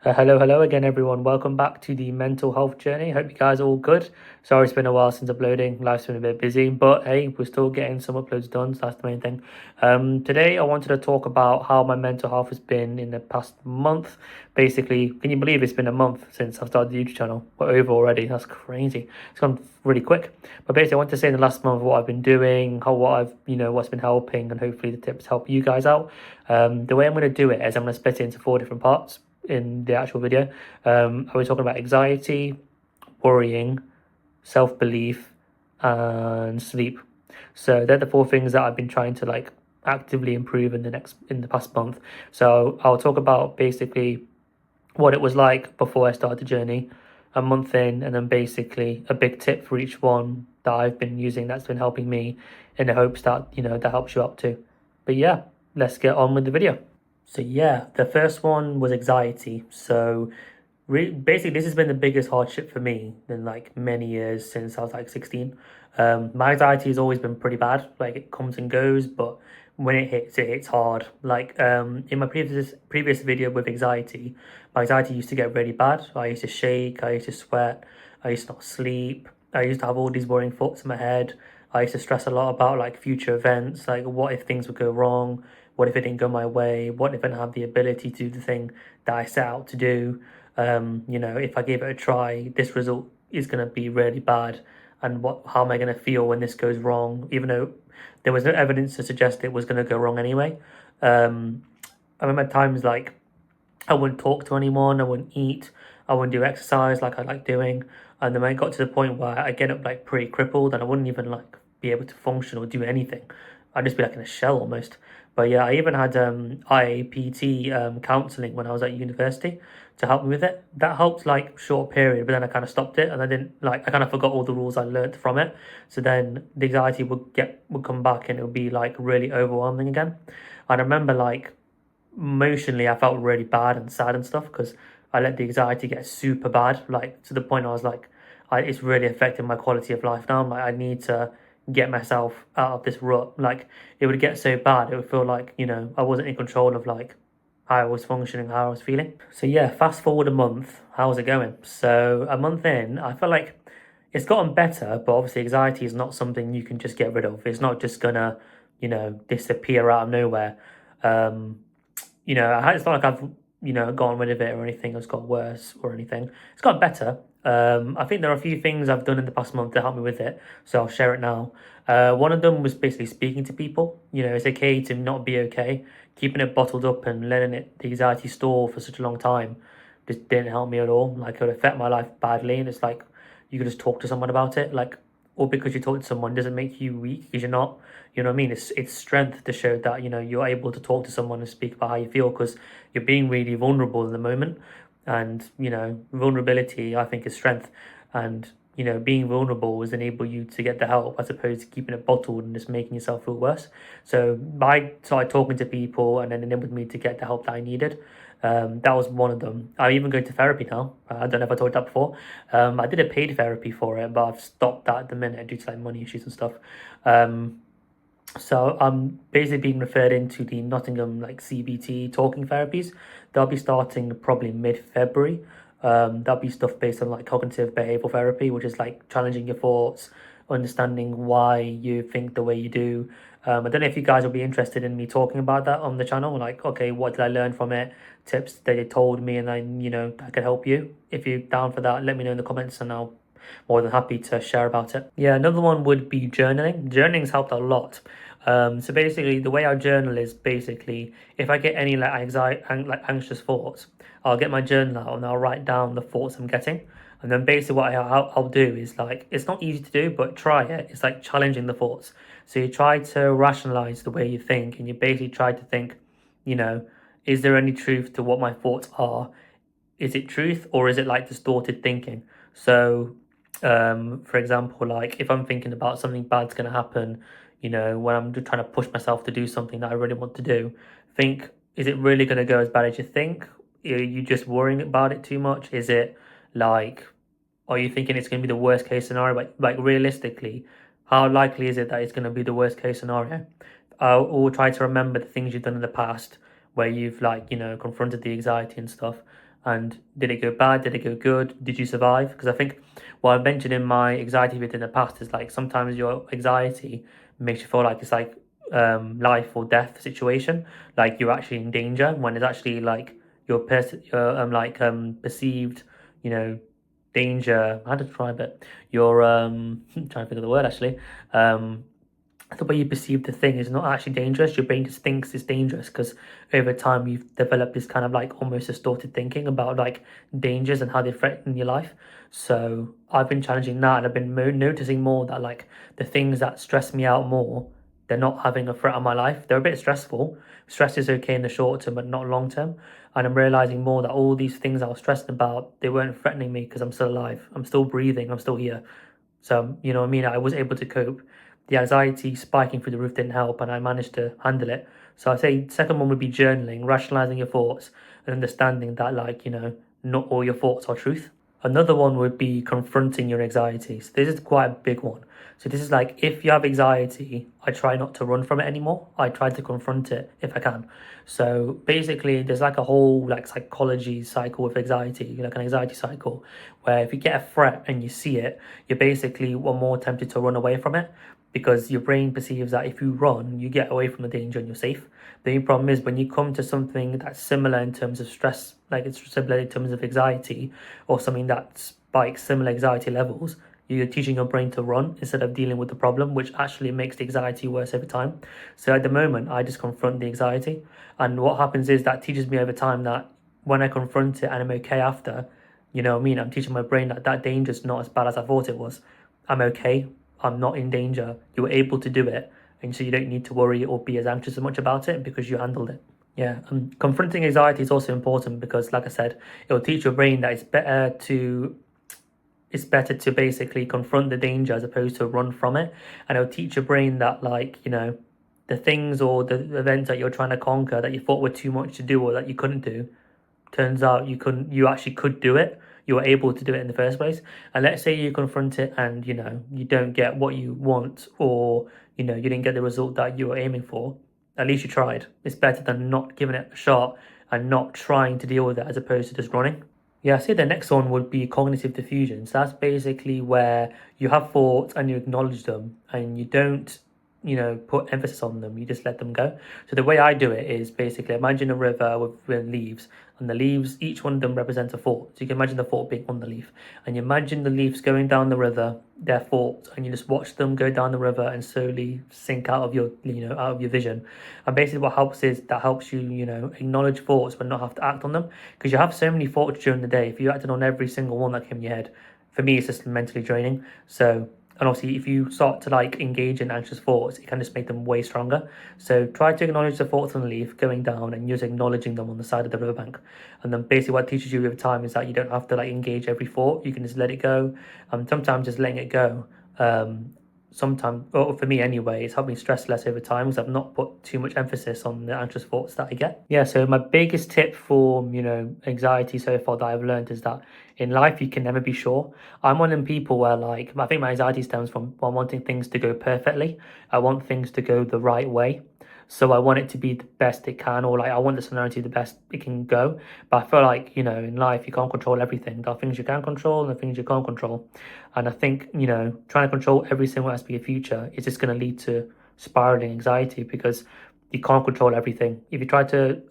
Hello again, everyone. Welcome back to the mental health journey. Hope you guys are all good. Sorry, it's been a while since uploading. Life's been a bit busy, but hey, we're still getting some uploads done, so that's the main thing. Today, I wanted to talk about how my mental health has been in the past month. Basically, can you believe it's been a month since I've started the YouTube channel? We're over already. That's crazy. It's gone really quick. But basically, I want to say in the last month what I've been doing, what's been helping, and hopefully the tips help you guys out. The way I'm going to do it is I'm going to split it into four different parts in the actual video. I was talking about anxiety, worrying, self belief, and sleep. So they're the four things that I've been trying to actively improve in the past month. So I'll talk about basically what it was like before I started the journey, a month in, and then basically a big tip for each one that I've been using that's been helping me in the hopes that that helps you out too. But yeah, let's get on with the video. So yeah, the first one was anxiety. So basically, this has been the biggest hardship for me in like many years since I was like 16. My anxiety has always been pretty bad. Like it comes and goes, but when it hits hard. Like in my previous video with anxiety, my anxiety used to get really bad. I used to shake, I used to sweat, I used to not sleep. I used to have all these worrying thoughts in my head. I used to stress a lot about like future events, like what if things would go wrong? What if it didn't go my way? What if I didn't have the ability to do the thing that I set out to do? If I give it a try, this result is going to be really bad. And how am I going to feel when this goes wrong? Even though there was no evidence to suggest it was going to go wrong anyway. Um, I remember times like I wouldn't talk to anyone, I wouldn't eat, I wouldn't do exercise like I like doing. And then when I got to the point where I get up like pretty crippled and I wouldn't even like be able to function or do anything. I'd just be like in a shell almost. But yeah, I even had IAPT counselling when I was at university to help me with it. That helped like short period, but then I kind of stopped it and I kind of forgot all the rules I learned from it. So then the anxiety would come back and it would be like really overwhelming again. And I remember like emotionally I felt really bad and sad and stuff because I let the anxiety get super bad, like to the point I was like, it's really affecting my quality of life now. I'm like, I need to get myself out of this rut. Like it would get so bad, it would feel like, I wasn't in control of like how I was functioning, how I was feeling. So yeah, fast forward a month, how's it going? So a month in, I feel like it's gotten better, but obviously anxiety is not something you can just get rid of. It's not just gonna, disappear out of nowhere. Um, it's not like I've, gone rid of it or anything, it's got worse or anything. It's got better. I think there are a few things I've done in the past month to help me with it, so I'll share it now. One of them was basically speaking to people. It's okay to not be okay. Keeping it bottled up and the anxiety store for such a long time just didn't help me at all. Like, it would affect my life badly, and it's like, you could just talk to someone about it. Like, or because you talk to someone doesn't make you weak because you're not, you know what I mean? It's strength to show that, you're able to talk to someone and speak about how you feel because you're being really vulnerable in the moment. And, vulnerability, I think, is strength. And, being vulnerable is enable you to get the help as opposed to keeping it bottled and just making yourself feel worse. So I started talking to people and then enabled me to get the help that I needed. That was one of them. I even go to therapy now. I don't know if I told you that before. I did a paid therapy for it, but I've stopped that at the minute due to like money issues and stuff. Um, so I'm basically being referred into the Nottingham like CBT talking therapies. They'll be starting probably mid-February. That'll be stuff based on like cognitive behavioral therapy, which is like challenging your thoughts, understanding why you think the way you do. I don't know if you guys will be interested in me talking about that on the channel. Like, okay, what did I learn from it? Tips that they told me, and I could help you. If you're down for that, let me know in the comments, and I'll more than happy to share about it. Yeah, another one would be journaling. Journaling's helped a lot. So basically, the way I journal is basically if I get any like anxiety, anxious thoughts, I'll get my journal out and I'll write down the thoughts I'm getting. And then basically what I'll do is like, it's not easy to do, but try it. It's like challenging the thoughts. So you try to rationalize the way you think and you basically try to think, you know, is there any truth to what my thoughts are? Is it truth or is it like distorted thinking? So, for example, like if I'm thinking about something bad's going to happen, when I'm just trying to push myself to do something that I really want to do, think, is it really going to go as bad as you think? Are you just worrying about it too much? Is it like, are you thinking it's going to be the worst case scenario? Like realistically, how likely is it that it's going to be the worst case scenario? Or try to remember the things you've done in the past where you've like, confronted the anxiety and stuff And did it go bad? Did it go good? Did you survive? Because I think what I've mentioned in my anxiety video in the past is like sometimes your anxiety makes you feel like it's like life or death situation, like you're actually in danger when it's actually like your perceived, you know, danger. How to describe it? Your I'm trying to think of the word actually. Um, the way you perceive the thing is not actually dangerous. Your brain just thinks it's dangerous because over time you've developed this kind of like almost distorted thinking about like dangers and how they threaten your life. So I've been challenging that, and I've been noticing more that like the things that stress me out more, they're not having a threat on my life. They're a bit stressful. Stress is okay in the short term, but not long term. And I'm realizing more that all these things I was stressed about, they weren't threatening me because I'm still alive. I'm still breathing. I'm still here. So, you know what I mean? I was able to cope. The anxiety spiking through the roof didn't help, and I managed to handle it. So I say second one would be journaling, rationalizing your thoughts, and understanding that, like, you know, not all your thoughts are truth. Another one would be confronting your anxieties. This is quite a big one. So this is like if you have anxiety, I try not to run from it anymore. I try to confront it if I can. So basically, there's like a whole like psychology cycle with anxiety, like an anxiety cycle, where if you get a threat and you see it, you're basically more tempted to run away from it because your brain perceives that if you run, you get away from the danger and you're safe. The only problem is when you come to something that's similar in terms of stress, like it's similar in terms of anxiety, or something that spikes similar anxiety levels, you're teaching your brain to run instead of dealing with the problem, which actually makes the anxiety worse every time. So at the moment, I just confront the anxiety. And what happens is that teaches me over time that when I confront it and I'm okay after, you know what I mean? I'm teaching my brain that that danger is not as bad as I thought it was. I'm okay. I'm not in danger. You were able to do it. And so you don't need to worry or be as anxious as much about it because you handled it. Yeah, confronting anxiety is also important because, like I said, it will teach your brain that it's better to basically confront the danger as opposed to run from it, and it'll teach your brain that like you know, the things or the events that you're trying to conquer that you thought were too much to do or that you couldn't do, turns out you actually could do it. You were able to do it in the first place. And let's say you confront it and you know you don't get what you want, or you know you didn't get the result that you were aiming for. At least you tried. It's better than not giving it a shot and not trying to deal with it as opposed to just running. Yeah, I see the next one would be cognitive diffusion. So that's basically where you have thoughts and you acknowledge them and you don't, you know, put emphasis on them. You just let them go. So the way I do it is basically imagine a river with leaves, and the leaves, each one of them represents a thought. So you can imagine the thought being on the leaf, and you imagine the leaves going down the river, their thoughts, and you just watch them go down the river and slowly sink out of your, you know, out of your vision. And basically, what helps is that helps you, you know, acknowledge thoughts but not have to act on them, because you have so many thoughts during the day. If you acted on every single one that came in your head, for me, it's just mentally draining. So, and obviously, if you start to like engage in anxious thoughts, it can just make them way stronger. So try to acknowledge the thoughts on the leaf going down and just acknowledging them on the side of the riverbank. And then basically what it teaches you over time is that you don't have to like engage every thought. You can just let it go. Sometimes just letting it go. Sometimes, or for me anyway, it's helped me stress less over time because I've not put too much emphasis on the anxious thoughts that I get. Yeah, so my biggest tip for, you know, anxiety so far that I've learned is that in life you can never be sure. I'm one of them people where like I think my anxiety stems from wanting things to go perfectly. I want things to go the right way. So I want it to be the best it can, or like I want the scenario to be the best it can go. But I feel like, you know, in life you can't control everything. There are things you can control and the things you can't control. And I think, you know, trying to control every single aspect of your future is just going to lead to spiraling anxiety because you can't control everything. If you try to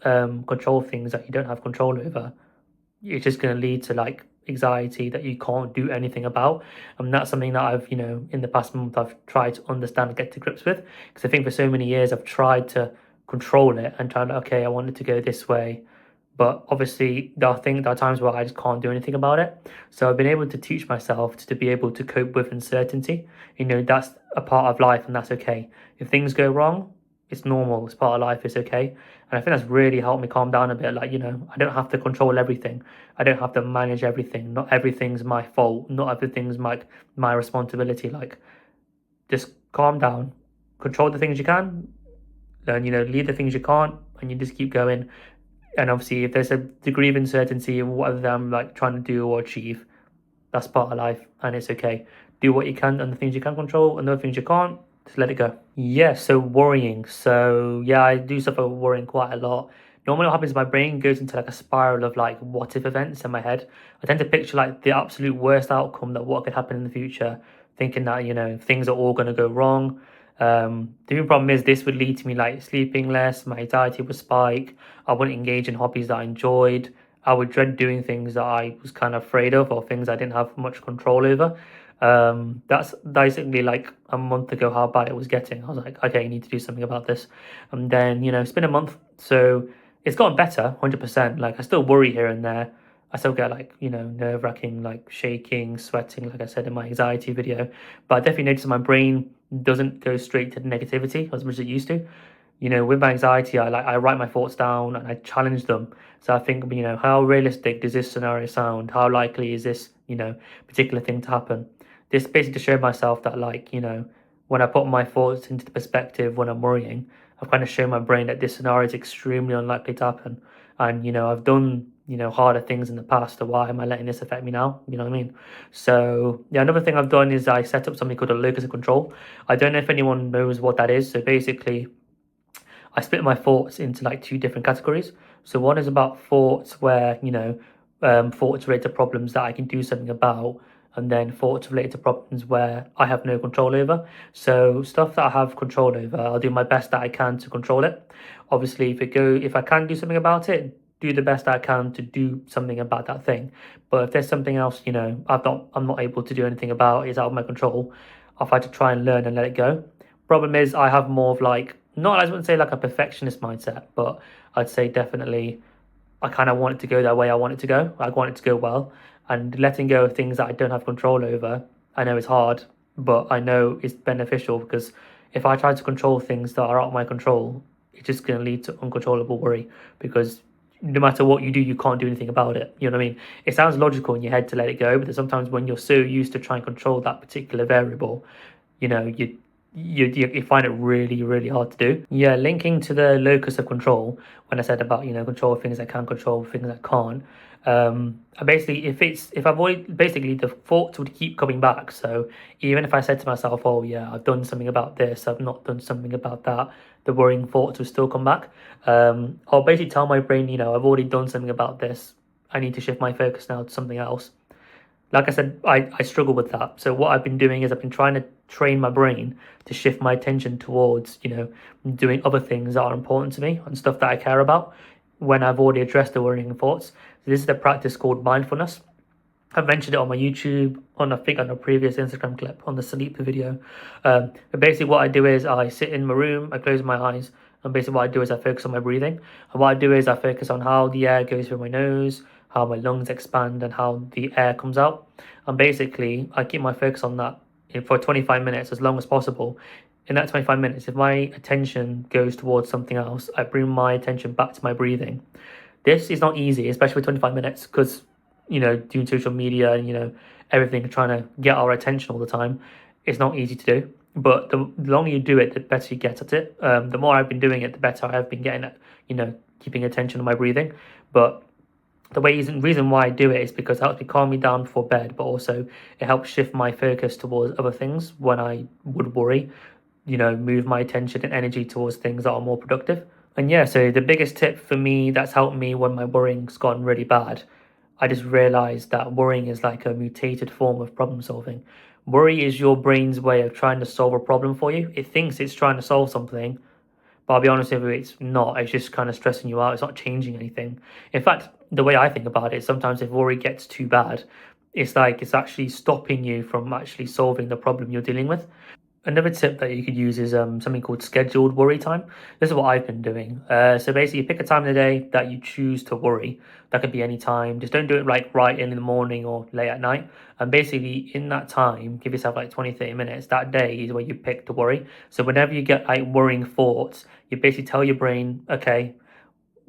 control things that you don't have control over, it's just going to lead to like anxiety that you can't do anything about. And that's something that I've, you know, in the past month I've tried to understand and get to grips with, because I think for so many years I've tried to control it and tried, okay, I want it to go this way, but obviously there are times where I just can't do anything about it. So I've been able to teach myself to be able to cope with uncertainty. You know, that's a part of life and that's okay. If things go wrong, it's normal, it's part of life, it's okay. And I think that's really helped me calm down a bit. Like, you know, I don't have to control everything. I don't have to manage everything. Not everything's my fault. Not everything's my responsibility. Like, just calm down, control the things you can, and you know, leave the things you can't, and you just keep going. And obviously, if there's a degree of uncertainty in whatever I'm like trying to do or achieve, that's part of life, and it's okay. Do what you can on the things you can control, and the things you can't, just let it go. Yeah, so worrying. So yeah, I do suffer worrying quite a lot. normally what happens is my brain goes into like a spiral of like what if events in my head. I tend to picture like the absolute worst outcome, that what could happen in the future, thinking that, things are all going to go wrong. The only problem is this would lead to me like sleeping less, my anxiety would spike, I wouldn't engage in hobbies that I enjoyed, I would dread doing things that I was kind of afraid of, or things I didn't have much control over. That's basically like a month ago how bad it was getting. I was like, okay, you need to do something about this. And then, it's been a month, so it's gotten better, 100%. Like, I still worry here and there. I still get like, nerve wracking, like shaking, sweating, like I said in my anxiety video. But I definitely notice my brain doesn't go straight to negativity as much as it used to. With my anxiety, I write my thoughts down and I challenge them. So I think, how realistic does this scenario sound? How likely is this, particular thing to happen? This basically to show myself that, like, when I put my thoughts into the perspective when I'm worrying, I've kind of shown my brain that this scenario is extremely unlikely to happen. And, I've done, harder things in the past. So why am I letting this affect me now? You know what I mean? So, yeah, another thing I've done is I set up something called a locus of control. I don't know if anyone knows what that is. So basically, I split my thoughts into like two different categories. So one is about thoughts where, thoughts related to problems that I can do something about, and then thoughts related to problems where I have no control over. So stuff that I have control over, I'll do my best that I can to control it. Obviously, if I can do something about it, do the best I can to do something about that thing. But if there's something else, I'm not able to do anything about, is out of my control, I've had to try and learn and let it go. Problem is, I have more of like, not, I wouldn't say like a perfectionist mindset, but I'd say definitely I kind of want it to go that way I want it to go. I want it to go well. And letting go of things that I don't have control over, I know it's hard, but I know it's beneficial, because if I try to control things that are out of my control, it's just going to lead to uncontrollable worry, because no matter what you do, you can't do anything about it. You know what I mean? It sounds logical in your head to let it go, but sometimes when you're so used to trying to control that particular variable, you know, you find it really, really hard to do. Yeah, linking to the locus of control, when I said about, control things I can control, things I can't. I basically, if I avoid, basically the thoughts would keep coming back. So even if I said to myself, oh yeah, I've done something about this, I've not done something about that, the worrying thoughts will still come back. I'll basically tell my brain, I've already done something about this, I need to shift my focus now to something else. Like I said, I struggle with that. So what I've been doing is I've been trying to train my brain to shift my attention towards, doing other things that are important to me and stuff that I care about when I've already addressed the worrying thoughts. So this is a practice called mindfulness. I've mentioned it on my YouTube, I think on a previous Instagram clip, on the sleep video. But basically what I do is I sit in my room, I close my eyes, and basically what I do is I focus on my breathing. And what I do is I focus on how the air goes through my nose, how my lungs expand, and how the air comes out. And basically I keep my focus on that for 25 minutes, as long as possible. In that 25 minutes, if my attention goes towards something else, I bring my attention back to my breathing. This is not easy, especially with 25 minutes, because doing social media and everything, trying to get our attention all the time, it's not easy to do. But the longer you do it, the better you get at it. The more I've been doing it, the better I've been getting at keeping attention on my breathing. But the reason why I do it is because it helps me calm me down before bed, but also it helps shift my focus towards other things when I would worry. Move my attention and energy towards things that are more productive. And yeah, so the biggest tip for me that's helped me when my worrying's gotten really bad, I just realized that worrying is like a mutated form of problem solving. Worry is your brain's way of trying to solve a problem for you. It thinks it's trying to solve something, but I'll be honest with you, it's not. It's just kind of stressing you out. It's not changing anything. In fact, the way I think about it, sometimes if worry gets too bad, it's like it's actually stopping you from actually solving the problem you're dealing with. Another tip that you could use is something called scheduled worry time. This is what I've been doing. So basically, you pick a time of the day that you choose to worry. That could be any time. Just don't do it like right in the morning or late at night. And basically, in that time, give yourself like 20, 30 minutes. That day is where you pick to worry. So whenever you get like worrying thoughts, you basically tell your brain, okay,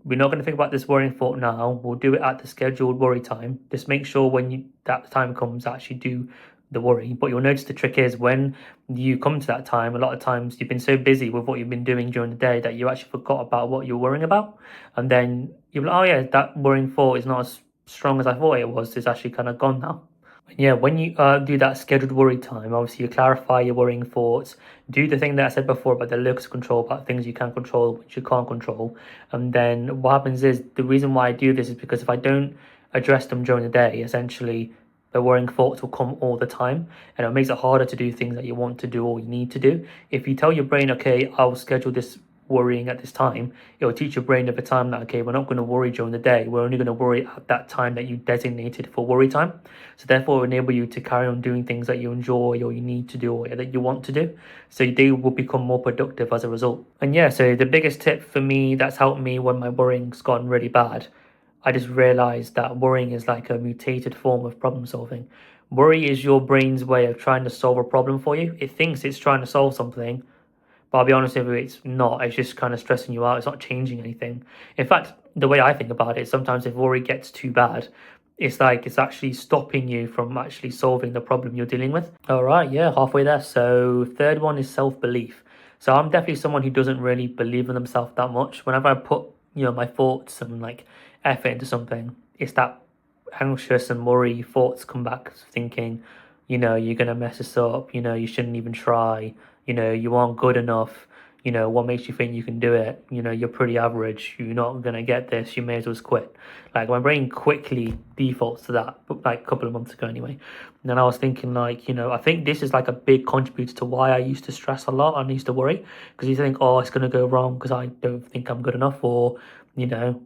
we're not going to think about this worrying thought now. We'll do it at the scheduled worry time. Just make sure when that time comes, actually do the worry. But you'll notice the trick is when you come to that time, a lot of times you've been so busy with what you've been doing during the day that you actually forgot about what you're worrying about. And then you're like, oh yeah, that worrying thought is not as strong as I thought it was. It's actually kind of gone now. Yeah, when you do that scheduled worry time, obviously you clarify your worrying thoughts, do the thing that I said before about the locus of control, about things you can control, which you can't control. And then what happens is the reason why I do this is because if I don't address them during the day, essentially the worrying thoughts will come all the time and it makes it harder to do things that you want to do or you need to do. If you tell your brain, okay, I'll schedule this worrying at this time, it will teach your brain over time that, okay, we're not going to worry during the day, we're only going to worry at that time that you designated for worry time. So therefore, it will enable you to carry on doing things that you enjoy or you need to do or that you want to do. So they will become more productive as a result. And yeah, so the biggest tip for me that's helped me when my worrying's gotten really bad, I just realized that worrying is like a mutated form of problem solving. Worry is your brain's way of trying to solve a problem for you. It thinks it's trying to solve something, but I'll be honest with you, it's not. It's just kind of stressing you out. It's not changing anything. In fact, the way I think about it, sometimes if worry gets too bad, it's like it's actually stopping you from actually solving the problem you're dealing with. All right, yeah, halfway there. So third one is self-belief. So I'm definitely someone who doesn't really believe in themselves that much. Whenever I put, my thoughts and like effort into something, it's that anxious and worry thoughts come back thinking, you're gonna mess this up, you shouldn't even try, you aren't good enough, what makes you think you can do it, you're pretty average, you're not gonna get this, you may as well just quit. Like my brain quickly defaults to that, like a couple of months ago anyway. And then I was thinking like, I think this is like a big contributor to why I used to stress a lot and used to worry, because you think, oh, it's gonna go wrong because I don't think I'm good enough, or, you know,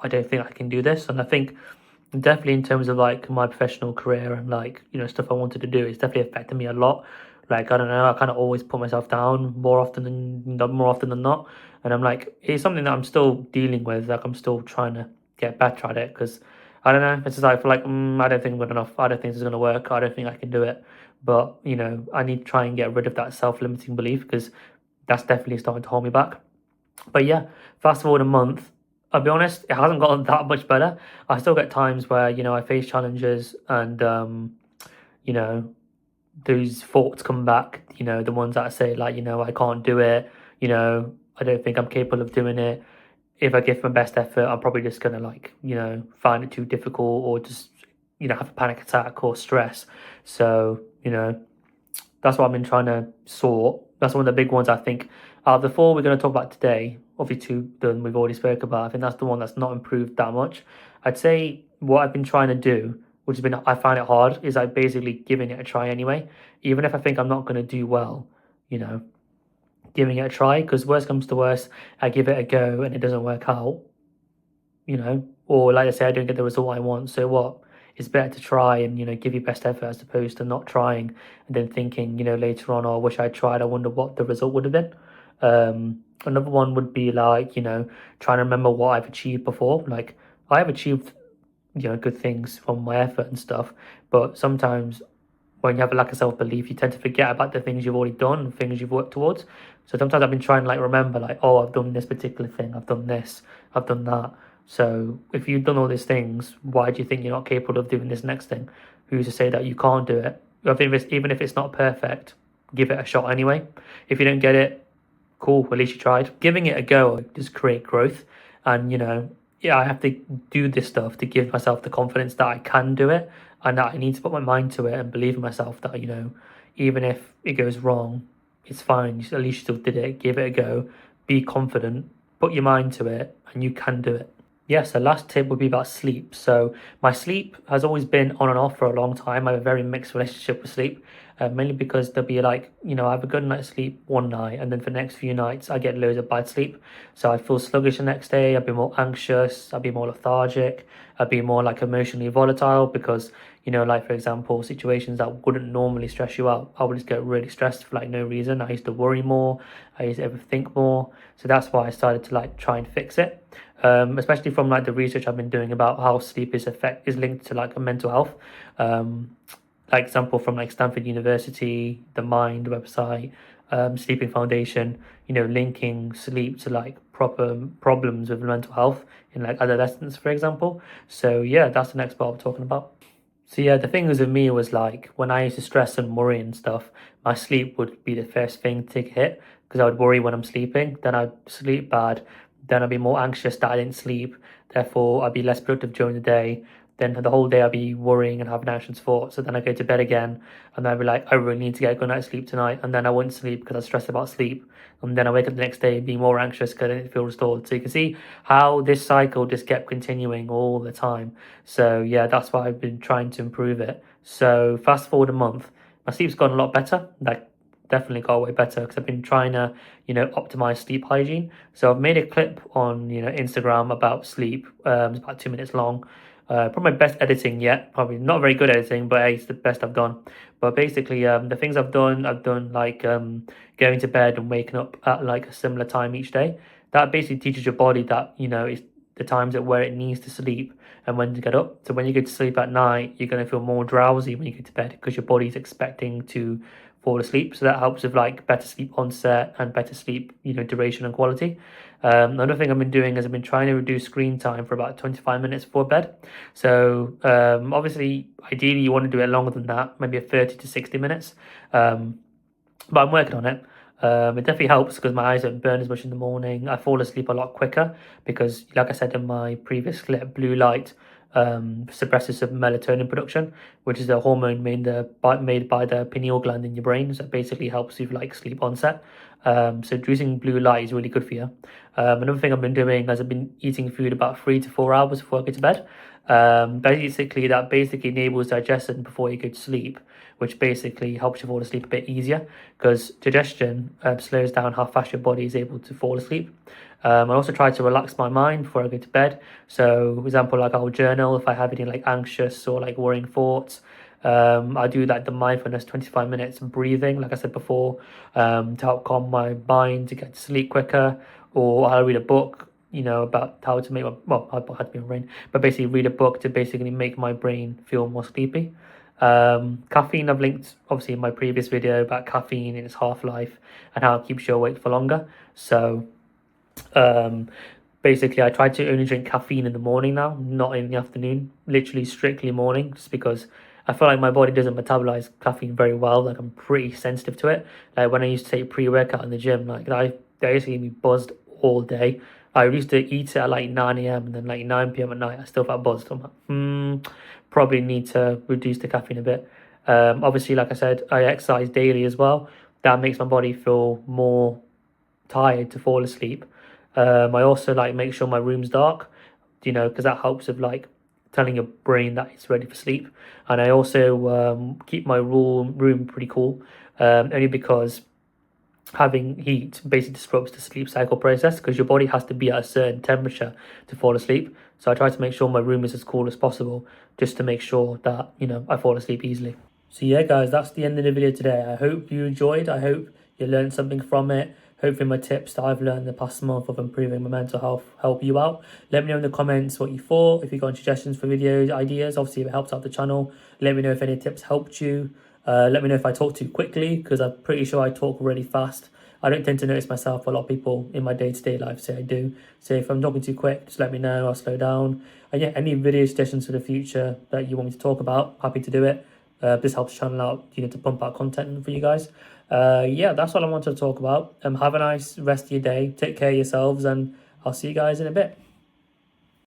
I don't think I can do this. And I think definitely in terms of like my professional career and like stuff I wanted to do, it's definitely affected me a lot. Like I don't know, I kind of always put myself down more often than not, and I'm like it's something that I'm still dealing with. Like I'm still trying to get better at it because I don't know. It's just like I feel like I don't think I'm good enough. I don't think this is gonna work. I don't think I can do it. But I need to try and get rid of that self-limiting belief because that's definitely starting to hold me back. But yeah, fast forward a month. I'll be honest, it hasn't gotten that much better. I still get times where I face challenges and you know those thoughts come back. The ones that I say like I can't do it. I don't think I'm capable of doing it. If I give my best effort, I'm probably just gonna like find it too difficult or just have a panic attack or stress. So that's what I've been trying to sort. That's one of the big ones I think. Out of the four we're going to talk about today, obviously two done we've already spoke about. I think that's the one that's not improved that much. I'd say what I've been trying to do, which has been I find it hard, is I basically giving it a try anyway. Even if I think I'm not going to do well, you know, giving it a try. Because worst comes to worst, I give it a go and it doesn't work out, or like I say, I don't get the result I want. So what? It's better to try and give your best effort as opposed to not trying and then thinking later on, oh, I wish I tried. I wonder what the result would have been. Another one would be like trying to remember what I've achieved before. Like I have achieved good things from my effort and stuff, but sometimes when you have a lack of self belief, you tend to forget about the things you've already done and things you've worked towards. So sometimes I've been trying to like remember, like, oh, I've done this particular thing, I've done this, I've done that. So if you've done all these things, why do you think you're not capable of doing this next thing? Who's to say that you can't do it? Even if it's not perfect, give it a shot anyway. If you don't get it, cool, at least you tried. Giving it a go does create growth, and yeah, I have to do this stuff to give myself the confidence that I can do it and that I need to put my mind to it and believe in myself that even if it goes wrong, it's fine. At least you still did it. Give it a go. Be confident. Put your mind to it, and you can do it. Yes, the last tip would be about sleep. So my sleep has always been on and off for a long time. I have a very mixed relationship with sleep, mainly because there'll be like, I have a good night's sleep one night, and then for the next few nights, I get loads of bad sleep. So I feel sluggish the next day. I'd be more anxious. I'd be more lethargic. I'd be more like emotionally volatile because, like for example, situations that wouldn't normally stress you out, I would just get really stressed for like no reason. I used to worry more. I used to overthink more. So that's why I started to like try and fix it. Especially from like the research I've been doing about how sleep is linked to like a mental health. Like example from like Stanford University, the Mind website, Sleeping Foundation, linking sleep to like proper problems with mental health in like adolescence, for example. So yeah, that's the next part I'm talking about. So yeah, the thing was with me was like when I used to stress and worry and stuff, my sleep would be the first thing to take a hit because I would worry when I'm sleeping, then I'd sleep bad, then I'd be more anxious that I didn't sleep, therefore I'd be less productive during the day, then the whole day I'll be worrying and having anxious thoughts. So then I go to bed again, and then I'll be like, I really need to get a good night's sleep tonight, and then I won't sleep because I stress about sleep, and then I wake up the next day being more anxious because I didn't feel restored. So you can see how this cycle just kept continuing all the time. So yeah, that's why I've been trying to improve it. So fast forward a month, my sleep's gone a lot better. Like definitely got way better because I've been trying to, optimize sleep hygiene. So I've made a clip on, Instagram about sleep. It's about 2 minutes long. Probably my best editing yet. Probably not very good editing, but hey, it's the best I've done. But basically, the things I've done like going to bed and waking up at like a similar time each day. That basically teaches your body that, it's the times at where it needs to sleep and when to get up. So when you go to sleep at night, you're going to feel more drowsy when you go to bed because your body's expecting to fall asleep. So that helps with like better sleep onset and better sleep, duration and quality. Another thing I've been doing is I've been trying to reduce screen time for about 25 minutes before bed. So obviously, ideally, you want to do it longer than that, maybe a 30 to 60 minutes. But I'm working on it. It definitely helps because my eyes don't burn as much in the morning. I fall asleep a lot quicker because, like I said in my previous clip, blue light suppresses some melatonin production, which is a hormone made by the pineal gland in your brain. So it basically helps with like sleep onset. So reducing blue light is really good for you. Another thing I've been doing is I've been eating food about 3 to 4 hours before I go to bed. Basically, that basically enables digestion before you go to sleep, which basically helps you fall asleep a bit easier because digestion slows down how fast your body is able to fall asleep. I also try to relax my mind before I go to bed. So, for example, like I'll journal if I have any like anxious or like worrying thoughts. I do like the mindfulness 25 minutes breathing, like I said before, to help calm my mind to get to sleep quicker. Or I'll read a book, about how to make how to make my brain, but basically read a book to basically make my brain feel more sleepy. Caffeine, I've linked obviously in my previous video about caffeine and its half-life and how it keeps you awake for longer. So um, basically, I try to only drink caffeine in the morning now, not in the afternoon. Literally, strictly morning, just because I feel like my body doesn't metabolize caffeine very well. Like I'm pretty sensitive to it. Like when I used to take pre-workout in the gym, like I used to get me buzzed all day. I used to eat it at like 9 a.m. and then like 9 p.m. at night, I still felt buzzed. I'm like, probably need to reduce the caffeine a bit. Obviously, like I said, I exercise daily as well. That makes my body feel more tired to fall asleep. I also like make sure my room's dark, because that helps with like telling your brain that it's ready for sleep. And I also keep my room pretty cool, only because having heat basically disrupts the sleep cycle process because your body has to be at a certain temperature to fall asleep. So I try to make sure my room is as cool as possible just to make sure that, I fall asleep easily. So yeah, guys, that's the end of the video today. I hope you enjoyed. I hope you learned something from it. Hopefully my tips that I've learned in the past month of improving my mental health help you out. Let me know in the comments what you thought. If you've got any suggestions for videos, ideas, obviously if it helps out the channel. Let me know if any tips helped you. Let me know if I talk too quickly because I'm pretty sure I talk really fast. I don't tend to notice myself. A lot of people in my day-to-day life say I do. So if I'm talking too quick, just let me know. I'll slow down. And yeah, any video suggestions for the future that you want me to talk about, happy to do it. This helps the channel out, to pump out content for you guys. Yeah, that's all I wanted to talk about. Have a nice rest of your day. Take care of yourselves, and I'll see you guys in a bit.